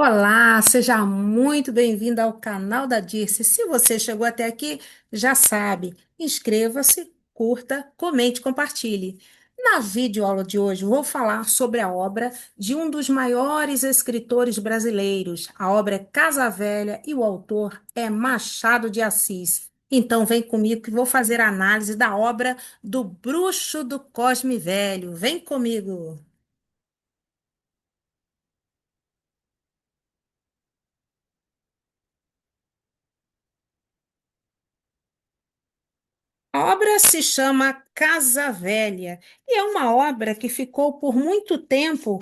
Olá, seja muito bem-vindo ao canal da Dirce. Se você chegou até aqui, já sabe, inscreva-se, curta, comente, compartilhe. Na videoaula de hoje, vou falar sobre a obra de um dos maiores escritores brasileiros. A obra é Casa Velha e o autor é Machado de Assis. Então, vem comigo que vou fazer a análise da obra do Bruxo do Cosme Velho. Vem comigo. A obra se chama Casa Velha e é uma obra que ficou por muito tempo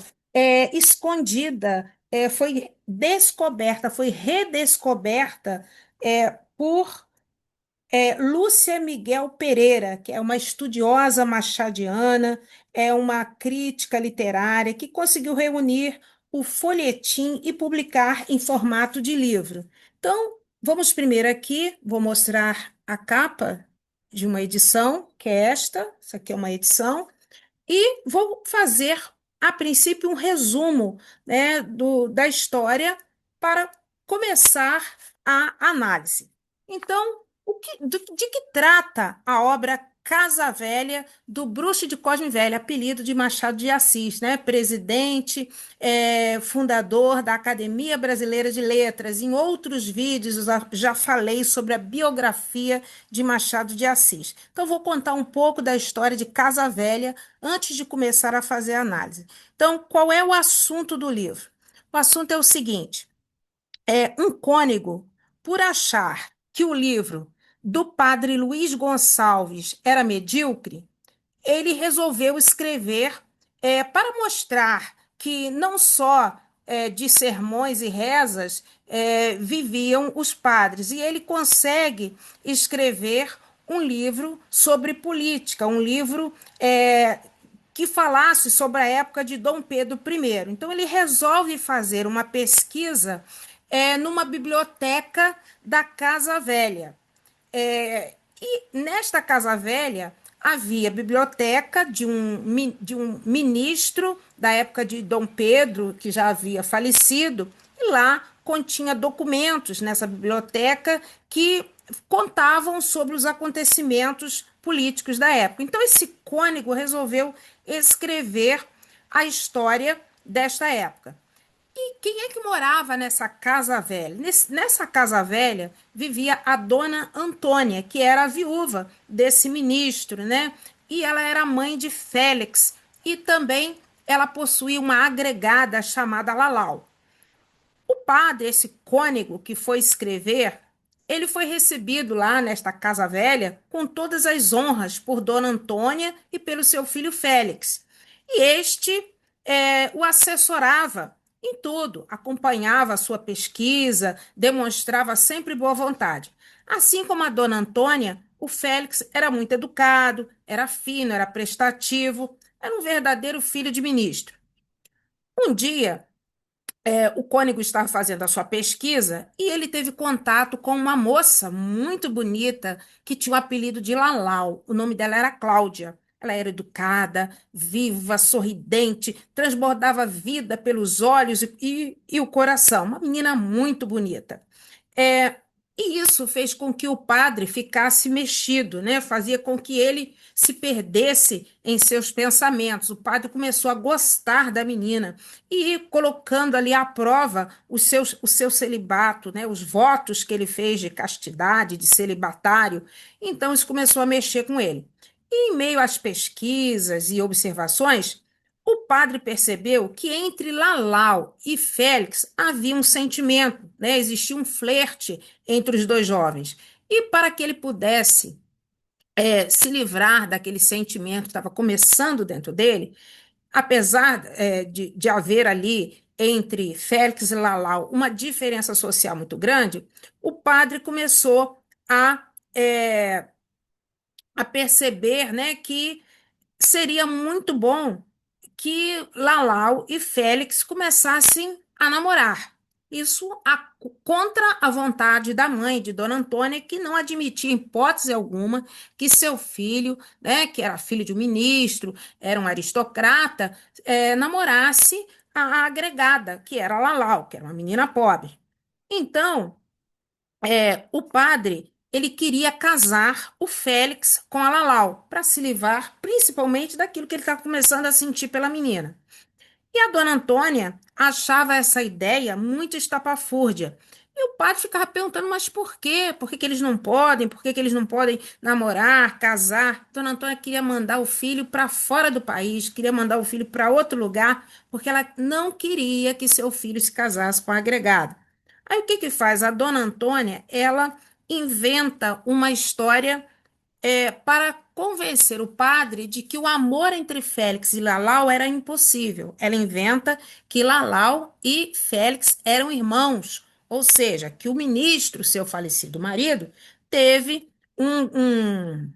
escondida, foi descoberta, foi redescoberta por Lúcia Miguel Pereira, que é uma estudiosa machadiana, é uma crítica literária que conseguiu reunir o folhetim e publicar em formato de livro. Então, vamos primeiro aqui, vou mostrar a capa de uma edição, que é essa aqui é uma edição, e vou fazer, a princípio, um resumo, né, da história para começar a análise. Então, de que trata a obra Casa Velha do Bruxo de Cosme Velho, apelido de Machado de Assis, né? Presidente, fundador da Academia Brasileira de Letras. Em outros vídeos eu já falei sobre a biografia de Machado de Assis. Então, vou contar um pouco da história de Casa Velha antes de começar a fazer a análise. Então, qual é o assunto do livro? O assunto é o seguinte: um cônego, por achar que o livro do padre Luiz Gonçalves era medíocre, ele resolveu escrever para mostrar que não só de sermões e rezas viviam os padres, e ele consegue escrever um livro sobre política, um livro que falasse sobre a época de Dom Pedro I. Então, ele resolve fazer uma pesquisa numa biblioteca da Casa Velha. E nesta Casa Velha havia biblioteca de um ministro da época de Dom Pedro, que já havia falecido, e lá continha documentos nessa biblioteca que contavam sobre os acontecimentos políticos da época. Então, esse cônego resolveu escrever a história desta época. E quem é que morava nessa casa velha? Nessa casa velha vivia a dona Antônia, que era a viúva desse ministro, né? E ela era mãe de Félix. E também ela possuía uma agregada chamada Lalau. O padre, esse cônego que foi escrever, ele foi recebido lá nesta casa velha com todas as honras por Dona Antônia e pelo seu filho Félix. E este o assessorava em tudo, acompanhava a sua pesquisa, demonstrava sempre boa vontade. Assim como a Dona Antônia, o Félix era muito educado, era fino, era prestativo, era um verdadeiro filho de ministro. Um dia, o cônego estava fazendo a sua pesquisa e ele teve contato com uma moça muito bonita que tinha o apelido de Lalau. O nome dela era Cláudia. Ela era educada, viva, sorridente, transbordava vida pelos olhos e o coração. Uma menina muito bonita. É, e isso fez com que o padre ficasse mexido, né? Fazia com que ele se perdesse em seus pensamentos. O padre começou a gostar da menina e colocando ali à prova o seu celibato, né? Os votos que ele fez de castidade, de celibatário. Então, isso começou a mexer com ele. E, em meio às pesquisas e observações, o padre percebeu que entre Lalau e Félix havia um sentimento, né? Existia um flerte entre os dois jovens. E para que ele pudesse se livrar daquele sentimento que estava começando dentro dele, apesar de haver ali entre Félix e Lalau uma diferença social muito grande, o padre começou a, é, a perceber, né, que seria muito bom que Lalau e Félix começassem a namorar. Isso contra a vontade da mãe de Dona Antônia, que não admitia, em hipótese alguma, que seu filho, né, que era filho de um ministro, era um aristocrata, namorasse a agregada, que era a Lalau, que era uma menina pobre. Então, o padre, ele queria casar o Félix com a Lalau, para se livrar principalmente daquilo que ele estava começando a sentir pela menina. E a dona Antônia achava essa ideia muito estapafúrdia. E o padre ficava perguntando, mas por quê? Por que que eles não podem? Por que que eles não podem namorar, casar? Dona Antônia queria mandar o filho para fora do país, queria mandar o filho para outro lugar, porque ela não queria que seu filho se casasse com a agregada. Aí o que que faz? A dona Antônia, ela inventa uma história para convencer o padre de que o amor entre Félix e Lalau era impossível. Ela inventa que Lalau e Félix eram irmãos, ou seja, que o ministro, seu falecido marido, teve um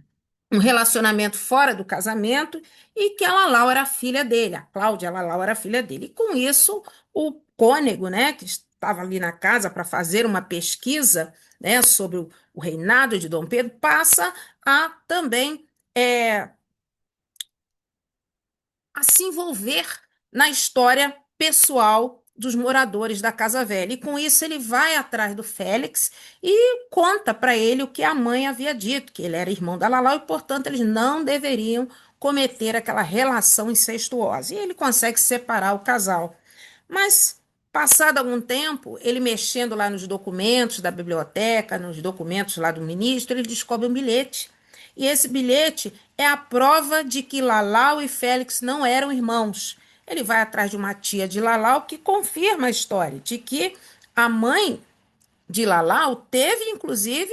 relacionamento fora do casamento e que a Lalau era filha dele, a Cláudia Lalau era filha dele. E com isso, o cônego, né, que estava ali na casa para fazer uma pesquisa, né, sobre o reinado de Dom Pedro, passa a também a se envolver na história pessoal dos moradores da Casa Velha. E com isso ele vai atrás do Félix e conta para ele o que a mãe havia dito, que ele era irmão da Lalau e, portanto, eles não deveriam cometer aquela relação incestuosa. E ele consegue separar o casal. Mas, passado algum tempo, ele mexendo lá nos documentos da biblioteca, nos documentos lá do ministro, ele descobre um bilhete. E esse bilhete é a prova de que Lalau e Félix não eram irmãos. Ele vai atrás de uma tia de Lalau que confirma a história de que a mãe de Lalau teve, inclusive,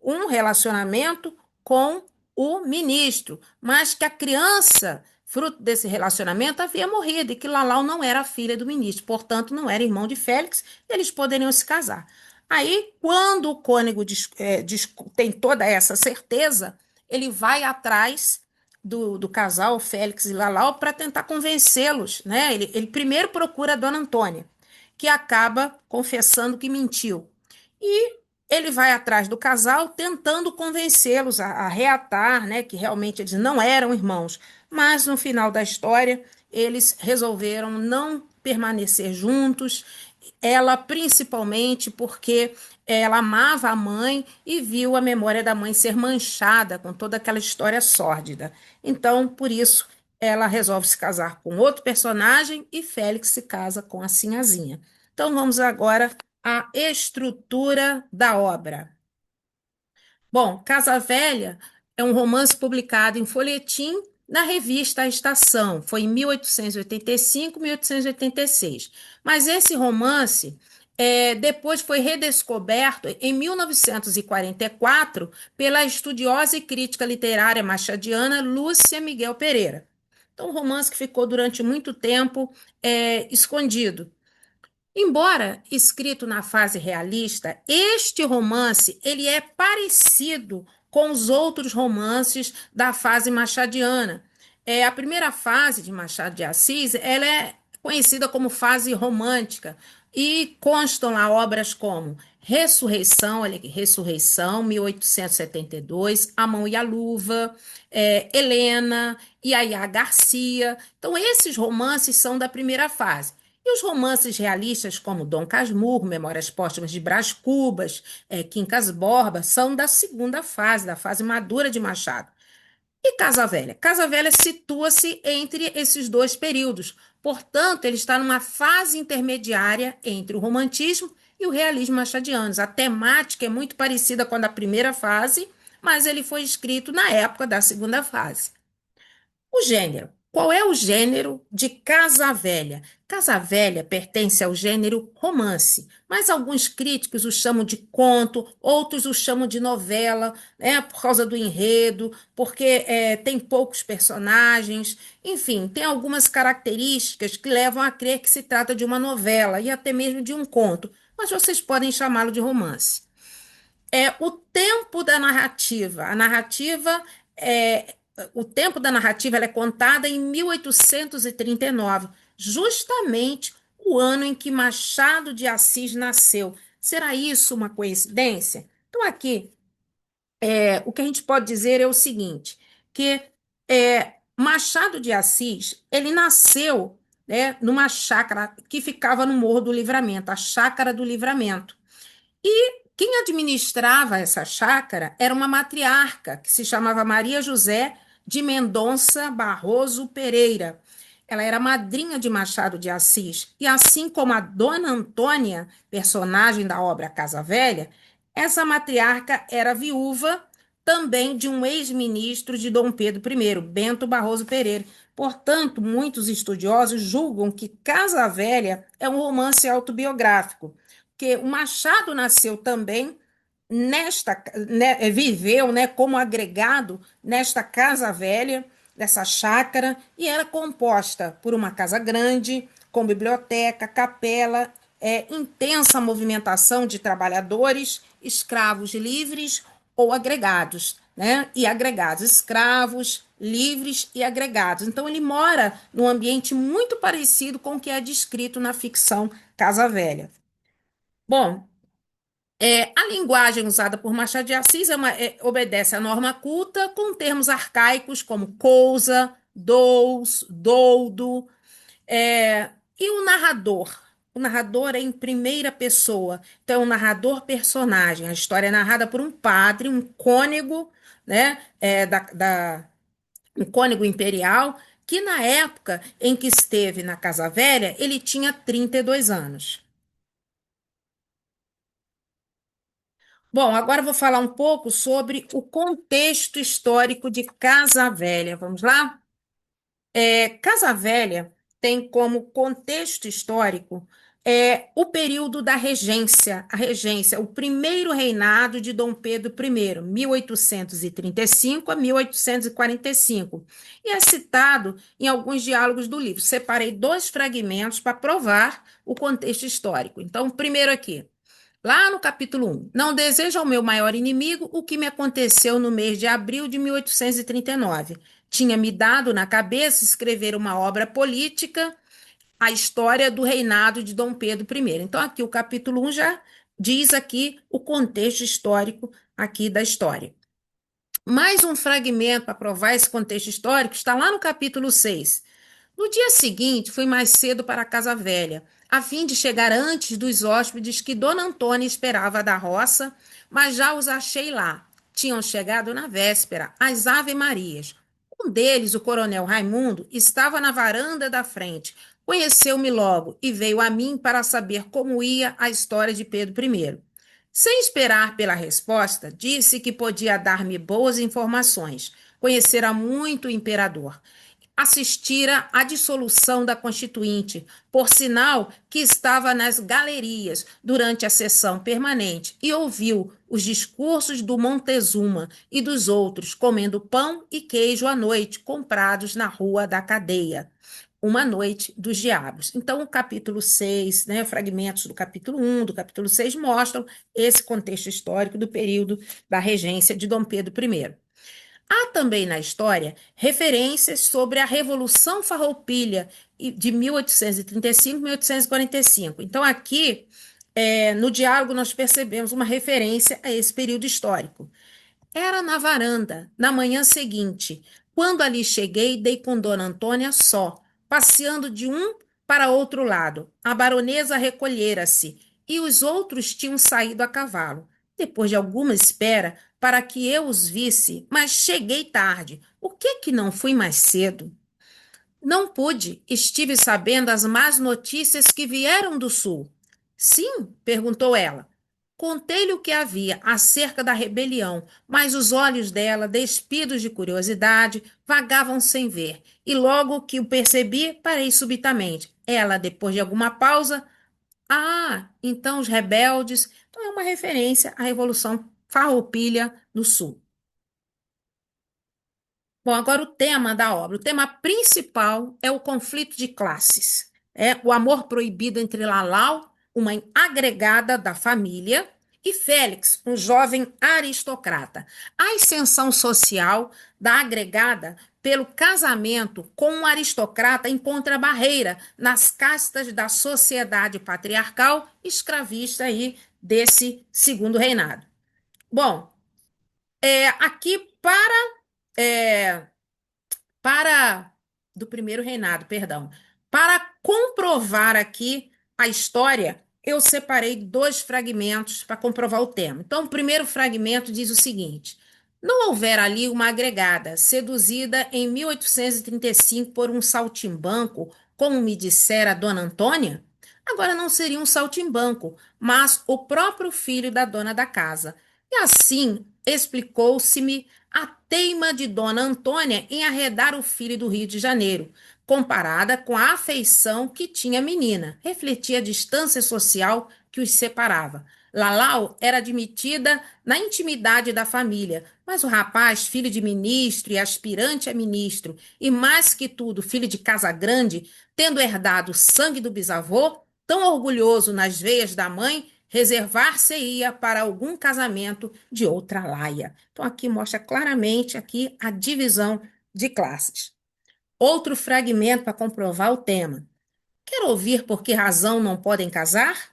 um relacionamento com o ministro, mas que a criança, fruto desse relacionamento, havia morrido e que Lalau não era filha do ministro, portanto, não era irmão de Félix, eles poderiam se casar. Aí, quando o cônego tem toda essa certeza, ele vai atrás do casal Félix e Lalau para tentar convencê-los, né? Ele primeiro procura a dona Antônia, que acaba confessando que mentiu. E ele vai atrás do casal tentando convencê-los a reatar, né, que realmente eles não eram irmãos. Mas no final da história, eles resolveram não permanecer juntos. Ela principalmente porque ela amava a mãe e viu a memória da mãe ser manchada com toda aquela história sórdida. Então, por isso, ela resolve se casar com outro personagem e Félix se casa com a Sinhazinha. Então, vamos agora à estrutura da obra. Bom, Casa Velha é um romance publicado em folhetim na revista A Estação. Foi em 1885, 1886. Mas esse romance depois foi redescoberto em 1944 pela estudiosa e crítica literária machadiana Lúcia Miguel Pereira. Então, um romance que ficou durante muito tempo escondido. Embora escrito na fase realista, este romance ele é parecido com os outros romances da fase machadiana. A primeira fase de Machado de Assis ela é conhecida como fase romântica e constam lá obras como Ressurreição, olha aqui, Ressurreição, 1872, A Mão e a Luva, Helena, Yaya Garcia. Então, esses romances são da primeira fase. E os romances realistas, como Dom Casmurro, Memórias Póstumas de Brás Cubas, Quincas Borba, são da segunda fase, da fase madura de Machado. E Casa Velha? Casa Velha situa-se entre esses dois períodos. Portanto, ele está numa fase intermediária entre o romantismo e o realismo machadianos. A temática é muito parecida com a da primeira fase, mas ele foi escrito na época da segunda fase. O gênero. Qual é o gênero de Casa Velha? Casa Velha pertence ao gênero romance, mas alguns críticos o chamam de conto, outros o chamam de novela, né, por causa do enredo, porque tem poucos personagens, enfim, tem algumas características que levam a crer que se trata de uma novela e até mesmo de um conto, mas vocês podem chamá-lo de romance. O tempo da narrativa. A narrativa é o tempo da narrativa ela é contada em 1839, justamente o ano em que Machado de Assis nasceu. Será isso uma coincidência? Então, aqui, o que a gente pode dizer é o seguinte, que Machado de Assis, ele nasceu né, numa chácara que ficava no Morro do Livramento, a Chácara do Livramento. Quem administrava essa chácara era uma matriarca que se chamava Maria José de Mendonça Barroso Pereira. Ela era madrinha de Machado de Assis. E assim como a Dona Antônia, personagem da obra Casa Velha, essa matriarca era viúva também de um ex-ministro de Dom Pedro I, Bento Barroso Pereira. Portanto, muitos estudiosos julgam que Casa Velha é um romance autobiográfico que o Machado nasceu também viveu, né, como agregado nesta casa velha, dessa chácara, e era composta por uma casa grande, com biblioteca, capela, intensa movimentação de trabalhadores, escravos livres ou agregados, né? E agregados, escravos, livres e agregados. Então, ele mora num ambiente muito parecido com o que é descrito na ficção Casa Velha. Bom, a linguagem usada por Machado de Assis obedece à norma culta, com termos arcaicos como cousa, dous, doudo, e o narrador. O narrador é em primeira pessoa, então é um narrador personagem. A história é narrada por um padre, um cônego, né, um cônego imperial, que na época em que esteve na Casa Velha, ele tinha 32 anos. Bom, agora eu vou falar um pouco sobre o contexto histórico de Casa Velha. Vamos lá? Casa Velha tem como contexto histórico o período da regência, a regência, o primeiro reinado de Dom Pedro I, 1835 a 1845. E é citado em alguns diálogos do livro. Separei dois fragmentos para provar o contexto histórico. Então, primeiro aqui. Lá no capítulo 1, não desejo ao meu maior inimigo o que me aconteceu no mês de abril de 1839. Tinha me dado na cabeça escrever uma obra política, a história do reinado de Dom Pedro I. Então, aqui o capítulo 1 já diz aqui o contexto histórico aqui da história. Mais um fragmento para provar esse contexto histórico está lá no capítulo 6. No dia seguinte, fui mais cedo para a Casa Velha, a fim de chegar antes dos hóspedes que Dona Antônia esperava da roça, mas já os achei lá. Tinham chegado na véspera, às Ave-Marias. Um deles, o coronel Raimundo, estava na varanda da frente. Conheceu-me logo e veio a mim para saber como ia a história de Pedro I. Sem esperar pela resposta, disse que podia dar-me boas informações. Conhecera muito o imperador, assistira à dissolução da Constituinte, por sinal que estava nas galerias durante a sessão permanente e ouviu os discursos do Montezuma e dos outros comendo pão e queijo à noite, comprados na Rua da Cadeia. Uma Noite dos Diabos. Então, o capítulo 6, né, fragmentos do capítulo 1, do capítulo 6 mostram esse contexto histórico do período da regência de Dom Pedro I. Há também na história referências sobre a Revolução Farroupilha de 1835 e 1845. Então, aqui, no diálogo, nós percebemos uma referência a esse período histórico. Era na varanda, na manhã seguinte. Quando ali cheguei, dei com Dona Antônia só, passeando de um para outro lado. A baronesa recolhera-se e os outros tinham saído a cavalo. Depois de alguma espera, para que eu os visse, mas cheguei tarde. Por que não fui mais cedo? Não pude. Estive sabendo as más notícias que vieram do sul. Sim, perguntou ela. Contei-lhe o que havia acerca da rebelião, mas os olhos dela, despidos de curiosidade, vagavam sem ver, e logo que o percebi, parei subitamente. Ela, depois de alguma pausa, então os rebeldes. Então é uma referência à Revolução Farroupilha no Sul. Bom, agora o tema da obra. O tema principal é o conflito de classes. É o amor proibido entre Lalau, uma agregada da família, e Félix, um jovem aristocrata. A ascensão social da agregada pelo casamento com um aristocrata encontra barreira nas castas da sociedade patriarcal escravista aí desse segundo reinado. Bom, aqui é, para do primeiro reinado, perdão. Para comprovar aqui a história, eu separei dois fragmentos para comprovar o tema. Então, o primeiro fragmento diz o seguinte: não houvera ali uma agregada, seduzida em 1835 por um saltimbanco, como me dissera Dona Antônia? Agora não seria um saltimbanco, mas o próprio filho da dona da casa. E assim explicou-se-me a teima de Dona Antônia em arredar o filho do Rio de Janeiro, comparada com a afeição que tinha a menina, refletia a distância social que os separava. Lalau era admitida na intimidade da família, mas o rapaz, filho de ministro e aspirante a ministro, e mais que tudo, filho de casa grande, tendo herdado o sangue do bisavô, tão orgulhoso nas veias da mãe, reservar-se-ia para algum casamento de outra laia. Então aqui mostra claramente aqui a divisão de classes. Outro fragmento para comprovar o tema. Quer ouvir por que razão não podem casar?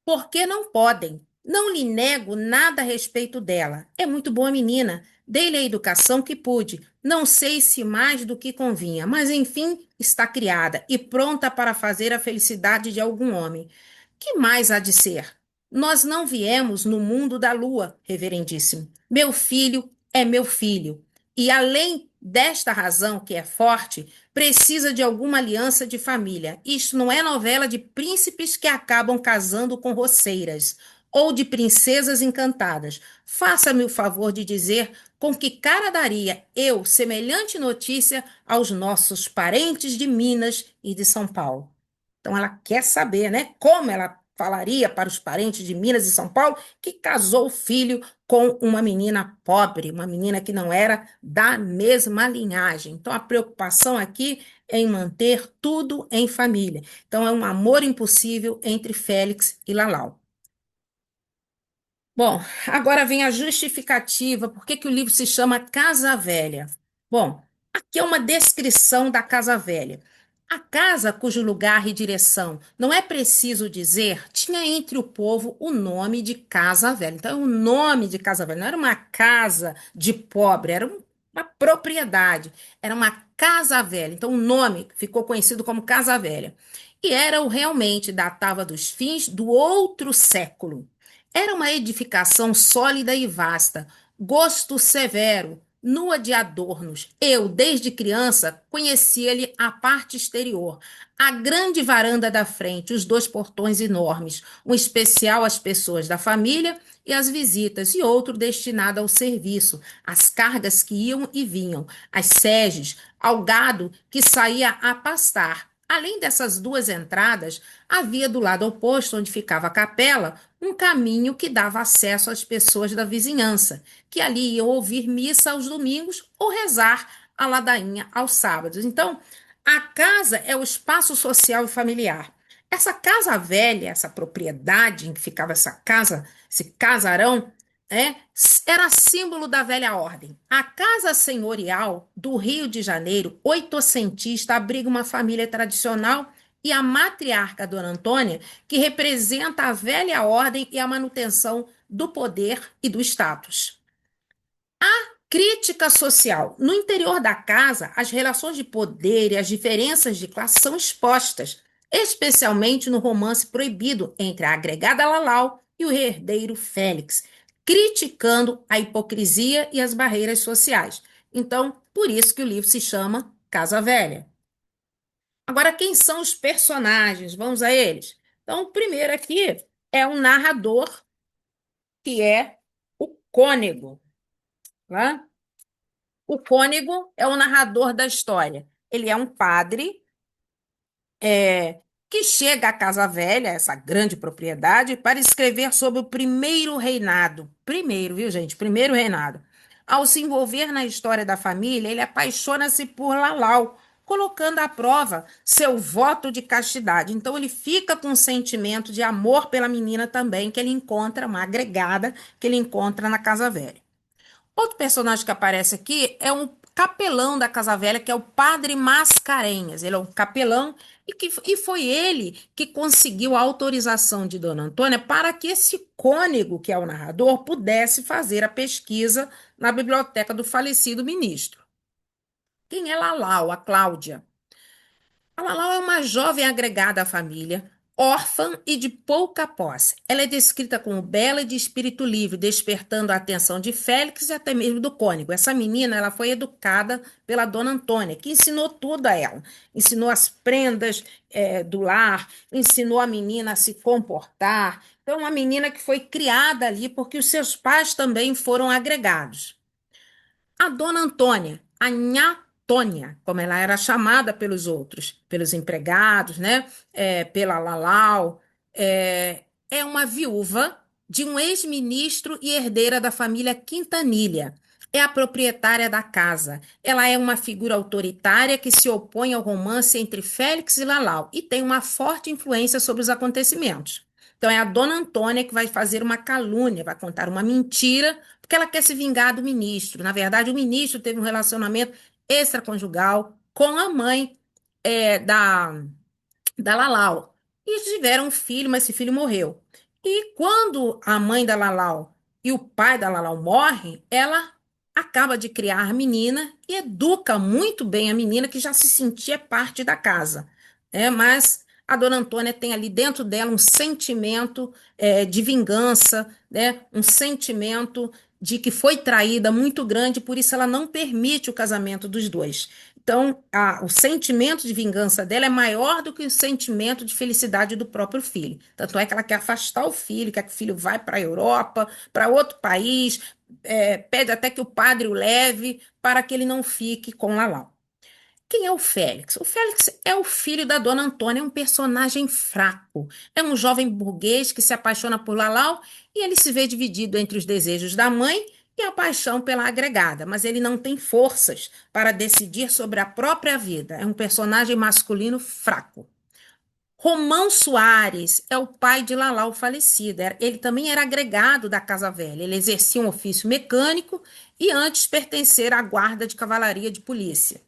Porque não podem. Não lhe nego nada a respeito dela. É muito boa menina. Dei-lhe a educação que pude. Não sei se mais do que convinha, mas enfim, está criada e pronta para fazer a felicidade de algum homem. Que mais há de ser? Nós não viemos no mundo da lua, reverendíssimo. Meu filho é meu filho. E além desta razão, que é forte, precisa de alguma aliança de família. Isto não é novela de príncipes que acabam casando com roceiras ou de princesas encantadas. Faça-me o favor de dizer com que cara daria eu semelhante notícia aos nossos parentes de Minas e de São Paulo. Então ela quer saber, né, como ela falaria para os parentes de Minas e São Paulo que casou o filho com uma menina pobre, uma menina que não era da mesma linhagem. Então a preocupação aqui é em manter tudo em família. Então é um amor impossível entre Félix e Lalau. Bom, agora vem a justificativa, por que que o livro se chama Casa Velha? Bom, aqui é uma descrição da Casa Velha. A casa cujo lugar e direção, não é preciso dizer, tinha entre o povo o nome de Casa Velha. Então, o nome de Casa Velha não era uma casa de pobre, era uma propriedade, era uma Casa Velha. Então, o nome ficou conhecido como Casa Velha. E era o realmente datava dos fins do outro século. Era uma edificação sólida e vasta, gosto severo, nua de adornos. Eu, desde criança, conhecia-lhe a parte exterior, a grande varanda da frente, os dois portões enormes, um especial às pessoas da família e às visitas, e outro destinado ao serviço, às cargas que iam e vinham, às seges, ao gado que saía a pastar. Além dessas duas entradas, havia do lado oposto, onde ficava a capela, um caminho que dava acesso às pessoas da vizinhança, que ali iam ouvir missa aos domingos ou rezar a ladainha aos sábados. Então, a casa é o espaço social e familiar. Essa casa velha, essa propriedade em que ficava essa casa, esse casarão, é, era símbolo da velha ordem. A Casa Senhorial do Rio de Janeiro, oitocentista, abriga uma família tradicional e a matriarca Dona Antônia, que representa a velha ordem e a manutenção do poder e do status. Crítica social. No interior da casa, as relações de poder e as diferenças de classe são expostas, especialmente no romance proibido entre a agregada Lalau e o herdeiro Félix, criticando a hipocrisia e as barreiras sociais. Então, por isso que o livro se chama Casa Velha. Agora, quem são os personagens? Vamos a eles. Então, o primeiro aqui é um narrador, que é o Cônego, tá? O cônego é o narrador da história. Ele é um padre que chega à Casa Velha, essa grande propriedade, para escrever sobre o primeiro reinado. Primeiro, viu, gente? Primeiro reinado. Ao se envolver na história da família, ele apaixona-se por Lalau, colocando à prova seu voto de castidade. Então, ele fica com um sentimento de amor pela menina também, que ele encontra, uma agregada, que ele encontra na Casa Velha. Outro personagem que aparece aqui é um capelão da Casa Velha, que é o Padre Mascarenhas. Ele é um capelão e foi ele que conseguiu a autorização de Dona Antônia para que esse cônego, que é o narrador, pudesse fazer a pesquisa na biblioteca do falecido ministro. Quem é Lalau? A Cláudia. A Lalau é uma jovem agregada à família, órfã e de pouca posse. Ela é descrita como bela e de espírito livre, despertando a atenção de Félix e até mesmo do cônego. Essa menina, ela foi educada pela dona Antônia, que ensinou tudo a ela. Ensinou as prendas, do lar, ensinou a menina a se comportar. Então, uma menina que foi criada ali porque os seus pais também foram agregados. A dona Antônia, a Nhá Tônia, como ela era chamada pelos outros, pelos empregados, né? Pela Lalau, é uma viúva de um ex-ministro e herdeira da família Quintanilha. É a proprietária da casa. Ela é uma figura autoritária que se opõe ao romance entre Félix e Lalau e tem uma forte influência sobre os acontecimentos. Então, é a dona Antônia que vai fazer uma calúnia, vai contar uma mentira porque ela quer se vingar do ministro. Na verdade, o ministro teve um relacionamento extraconjugal com a mãe da Lalau. E tiveram um filho, mas esse filho morreu. E quando a mãe da Lalau e o pai da Lalau morrem, ela acaba de criar a menina e educa muito bem a menina, que já se sentia parte da casa. Mas a dona Antônia tem ali dentro dela um sentimento de vingança, né? Um sentimento de que foi traída muito grande, por isso ela não permite o casamento dos dois. Então, o sentimento de vingança dela é maior do que o sentimento de felicidade do próprio filho. Tanto é que ela quer afastar o filho, quer que o filho vá para a Europa, para outro país, pede até que o padre o leve para que ele não fique com Lalau. Quem é o Félix? O Félix é o filho da dona Antônia, é um personagem fraco. É um jovem burguês que se apaixona por Lalau e ele se vê dividido entre os desejos da mãe e a paixão pela agregada, mas ele não tem forças para decidir sobre a própria vida. É um personagem masculino fraco. Romão Soares é o pai de Lalau falecido. Ele também era agregado da Casa Velha. Ele exercia um ofício mecânico e antes pertencer à guarda de cavalaria de polícia.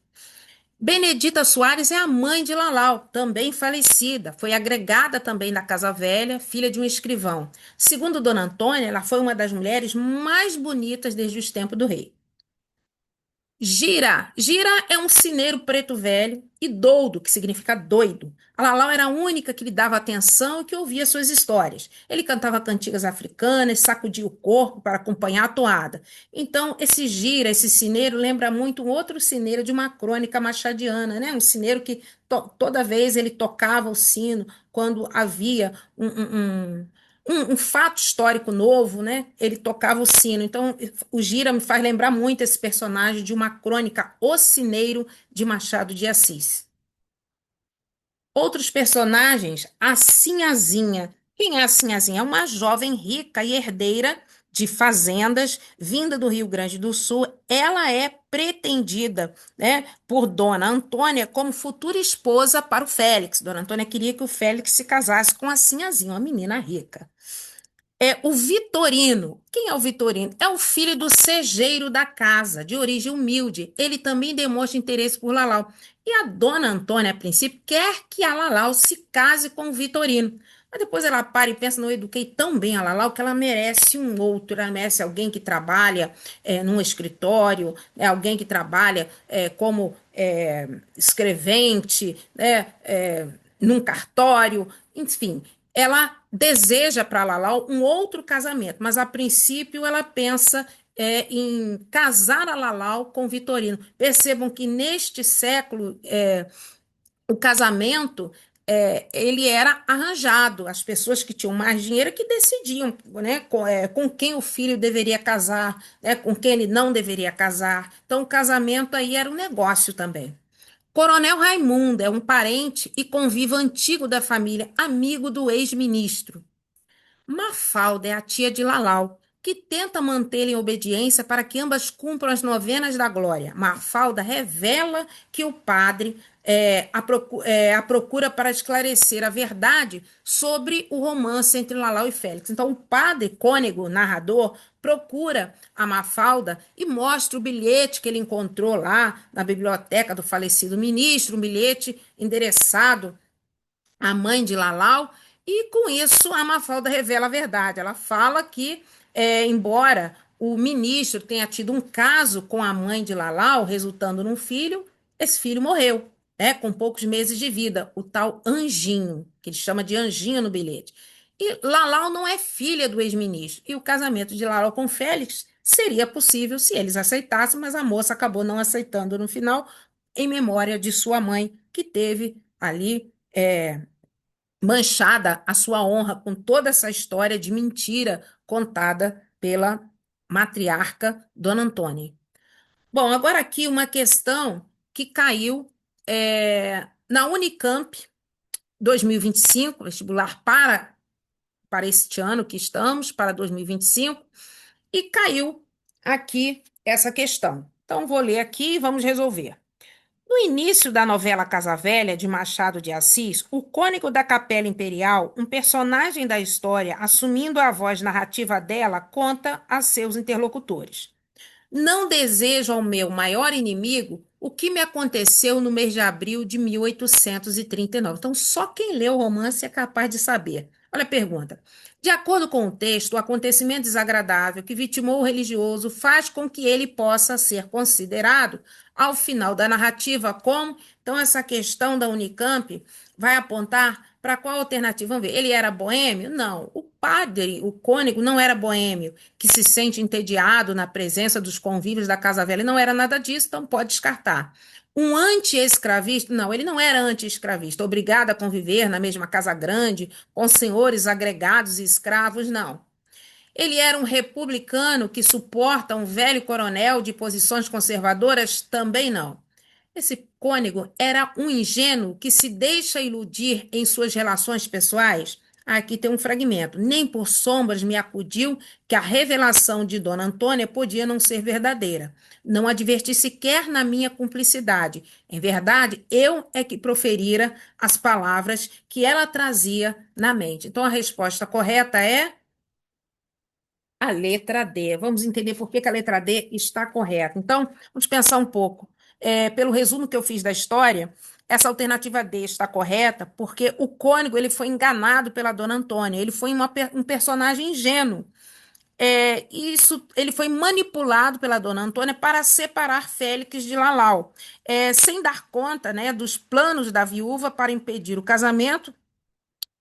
Benedita Soares é a mãe de Lalau, também falecida. Foi agregada também da Casa Velha, filha de um escrivão. Segundo Dona Antônia, ela foi uma das mulheres mais bonitas desde os tempos do rei. Gira. Gira é um cineiro preto velho e doudo, que significa doido. A Lalau era a única que lhe dava atenção e que ouvia suas histórias. Ele cantava cantigas africanas, sacudia o corpo para acompanhar a toada. Então, esse Gira, esse cineiro, lembra muito um outro cineiro de uma crônica machadiana, né? Um cineiro que toda vez ele tocava o sino quando havia um fato histórico novo, né? Ele tocava o sino. Então, o Gira me faz lembrar muito esse personagem de uma crônica O Cineiro de Machado de Assis. Outros personagens, a Sinhazinha. Quem é a Sinhazinha? É uma jovem rica e herdeira de fazendas, vinda do Rio Grande do Sul. Ela é pretendida, né, por Dona Antônia como futura esposa para o Félix. Dona Antônia queria que o Félix se casasse com a Sinhazinha, uma menina rica. É o Vitorino. Quem é o Vitorino? É o filho do segeiro da casa, de origem humilde. Ele também demonstra interesse por Lalau. E a dona Antônia, a princípio, quer que a Lalau se case com o Vitorino. Mas depois ela para e pensa, não eduquei tão bem a Lalau que ela merece um outro, ela merece alguém que trabalha num escritório, alguém que trabalha como escrevente, né, num cartório, enfim. Ela deseja para Lalau um outro casamento, mas a princípio ela pensa em casar a Lalau com Vitorino. Percebam que neste século o casamento ele era arranjado. As pessoas que tinham mais dinheiro que decidiam, né, com quem o filho deveria casar, né, com quem ele não deveria casar. Então o casamento aí era um negócio também. Coronel Raimundo é um parente e convívio antigo da família, amigo do ex-ministro. Mafalda é a tia de Lalau, que tenta mantê-la em obediência para que ambas cumpram as novenas da glória. Mafalda revela que o padre a procura para esclarecer a verdade sobre o romance entre Lalau e Félix. Então, o padre Cônego, narrador, procura a Mafalda e mostra o bilhete que ele encontrou lá na biblioteca do falecido ministro, um bilhete endereçado a mãe de Lalau, e com isso a Mafalda revela a verdade. Ela fala que, embora o ministro tenha tido um caso com a mãe de Lalau, resultando num filho, esse filho morreu. com poucos meses de vida, o tal Anjinho, que ele chama de Anjinho no bilhete. E Lalau não é filha do ex-ministro. E o casamento de Lalau com Félix seria possível se eles aceitassem, mas a moça acabou não aceitando no final, em memória de sua mãe, que teve ali manchada a sua honra com toda essa história de mentira contada pela matriarca Dona Antônia. Bom, agora aqui uma questão que caiu na Unicamp 2025, vestibular para este ano que estamos, para 2025, e caiu aqui essa questão. Então, vou ler aqui e vamos resolver. No início da novela Casa Velha, de Machado de Assis, o cônego da Capela Imperial, um personagem da história assumindo a voz narrativa dela, conta a seus interlocutores. Não desejo ao meu maior inimigo o que me aconteceu no mês de abril de 1839. Então, só quem lê o romance é capaz de saber. Olha a pergunta. De acordo com o texto, o acontecimento desagradável que vitimou o religioso faz com que ele possa ser considerado, ao final da narrativa, como. Então, essa questão da Unicamp vai apontar para qual alternativa? Vamos ver. Ele era boêmio? Não. O padre, o cônego, não era boêmio, que se sente entediado na presença dos convívios da Casa Velha. Não era nada disso, então pode descartar. Um anti-escravista? Não, ele não era anti-escravista, obrigado a conviver na mesma casa grande, com senhores agregados e escravos, não. Ele era um republicano que suporta um velho coronel de posições conservadoras? Também não. Esse cônego era um ingênuo que se deixa iludir em suas relações pessoais? Aqui tem um fragmento. Nem por sombras me acudiu que a revelação de Dona Antônia podia não ser verdadeira. Não adverti sequer na minha cumplicidade. Em verdade, eu é que proferira as palavras que ela trazia na mente. Então, a resposta correta é a letra D. Vamos entender por que que a letra D está correta. Então, vamos pensar um pouco. Pelo resumo que eu fiz da história, essa alternativa D está correta porque o cônego ele foi enganado pela Dona Antônia. Ele foi um personagem ingênuo. Ele foi manipulado pela Dona Antônia para separar Félix de Lalau, sem dar conta, né, dos planos da viúva para impedir o casamento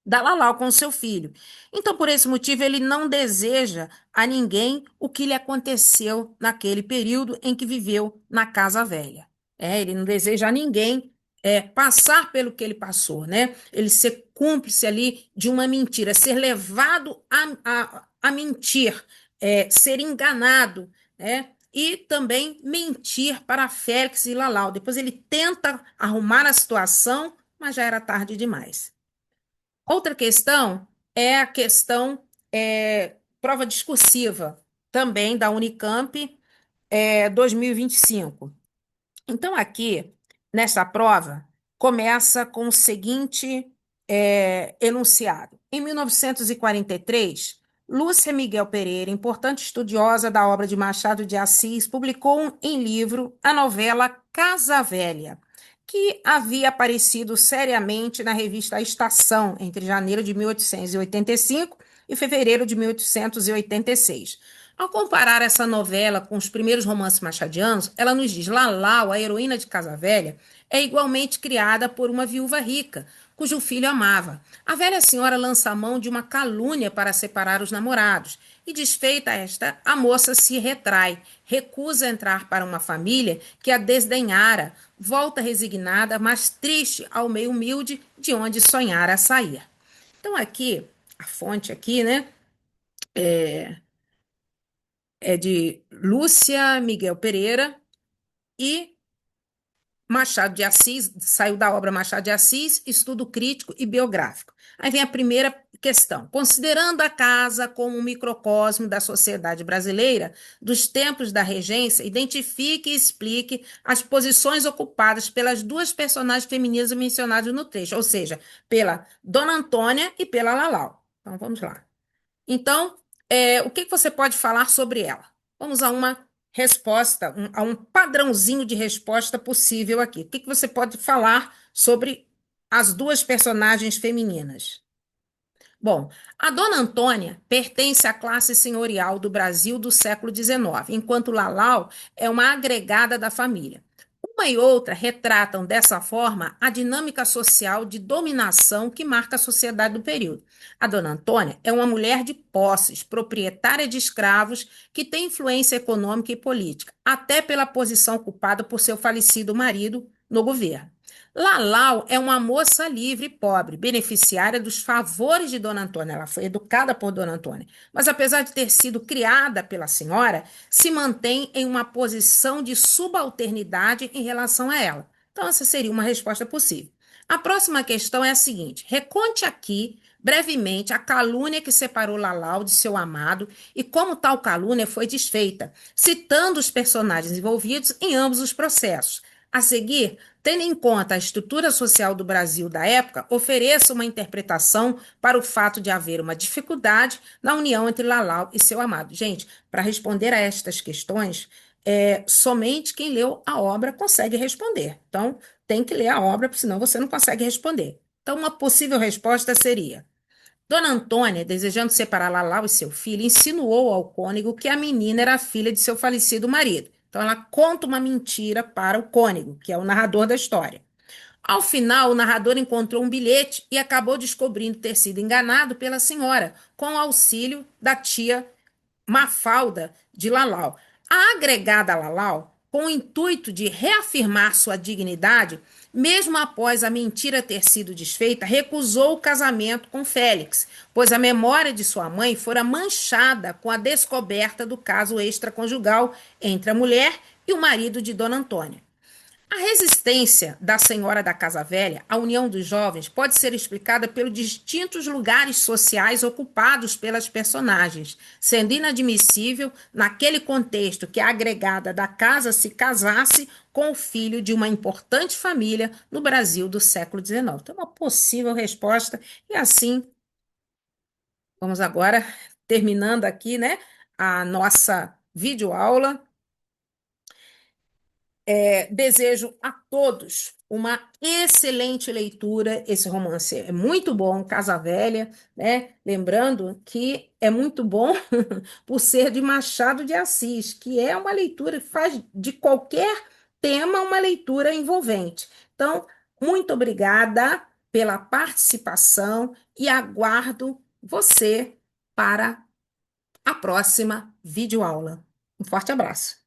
da Lalau com seu filho. Então, por esse motivo, ele não deseja a ninguém o que lhe aconteceu naquele período em que viveu na Casa Velha. Ele não deseja a ninguém passar pelo que ele passou, né? Ele ser cúmplice ali de uma mentira, ser levado a mentir, ser enganado, né? E também mentir para Félix e Lalau. Depois ele tenta arrumar a situação, mas já era tarde demais. Outra questão é a questão prova discursiva, também da Unicamp, 2025. Então, aqui, nessa prova, começa com o seguinte enunciado. Em 1943, Lúcia Miguel Pereira, importante estudiosa da obra de Machado de Assis, publicou em livro a novela Casa Velha, que havia aparecido seriamente na revista A Estação entre janeiro de 1885 e fevereiro de 1886. Ao comparar essa novela com os primeiros romances machadianos, ela nos diz: Lalau, a heroína de Casa Velha, é igualmente criada por uma viúva rica, cujo filho amava. A velha senhora lança a mão de uma calúnia para separar os namorados, e desfeita esta, a moça se retrai, recusa entrar para uma família que a desdenhara, volta resignada, mas triste ao meio humilde de onde sonhara sair. Então aqui, a fonte aqui, né, é de Lúcia Miguel Pereira e Machado de Assis, saiu da obra Machado de Assis, estudo crítico e biográfico. Aí vem a primeira questão. Considerando a casa como um microcosmo da sociedade brasileira, dos tempos da regência, identifique e explique as posições ocupadas pelas duas personagens femininas mencionadas no texto, ou seja, pela Dona Antônia e pela Lalau. Então, vamos lá. Então, o que que você pode falar sobre ela? Vamos a uma resposta, a um padrãozinho de resposta possível aqui. O que que você pode falar sobre as duas personagens femininas? Bom, a Dona Antônia pertence à classe senhorial do Brasil do século XIX, enquanto Lalau é uma agregada da família. Uma e outra retratam dessa forma a dinâmica social de dominação que marca a sociedade do período. A Dona Antônia é uma mulher de posses, proprietária de escravos, que tem influência econômica e política, até pela posição ocupada por seu falecido marido no governo. Lalau é uma moça livre e pobre, beneficiária dos favores de Dona Antônia. Ela foi educada por Dona Antônia, mas apesar de ter sido criada pela senhora, se mantém em uma posição de subalternidade em relação a ela. Então, essa seria uma resposta possível. A próxima questão é a seguinte: reconte aqui, brevemente, a calúnia que separou Lalau de seu amado e como tal calúnia foi desfeita, citando os personagens envolvidos em ambos os processos. A seguir, tendo em conta a estrutura social do Brasil da época, ofereça uma interpretação para o fato de haver uma dificuldade na união entre Lalau e seu amado. Gente, para responder a estas questões, somente quem leu a obra consegue responder. Então, tem que ler a obra, porque senão você não consegue responder. Então, uma possível resposta seria: Dona Antônia, desejando separar Lalau e seu filho, insinuou ao cônego que a menina era a filha de seu falecido marido. Então, ela conta uma mentira para o cônego, que é o narrador da história. Ao final, o narrador encontrou um bilhete e acabou descobrindo ter sido enganado pela senhora, com o auxílio da tia Mafalda de Lalau. A agregada Lalau, com o intuito de reafirmar sua dignidade, mesmo após a mentira ter sido desfeita, recusou o casamento com Félix, pois a memória de sua mãe fora manchada com a descoberta do caso extraconjugal entre a mulher e o marido de Dona Antônia. A resistência da senhora da Casa Velha à união dos jovens pode ser explicada pelos distintos lugares sociais ocupados pelas personagens, sendo inadmissível, naquele contexto, que a agregada da casa se casasse com o filho de uma importante família no Brasil do século XIX. Então, uma possível resposta, e assim, vamos agora terminando aqui, né, a nossa videoaula. Desejo a todos uma excelente leitura. Esse romance é muito bom, Casa Velha, né? Lembrando que é muito bom por ser de Machado de Assis, que é uma leitura que faz de qualquer tema uma leitura envolvente. Então, muito obrigada pela participação e aguardo você para a próxima videoaula. Um forte abraço.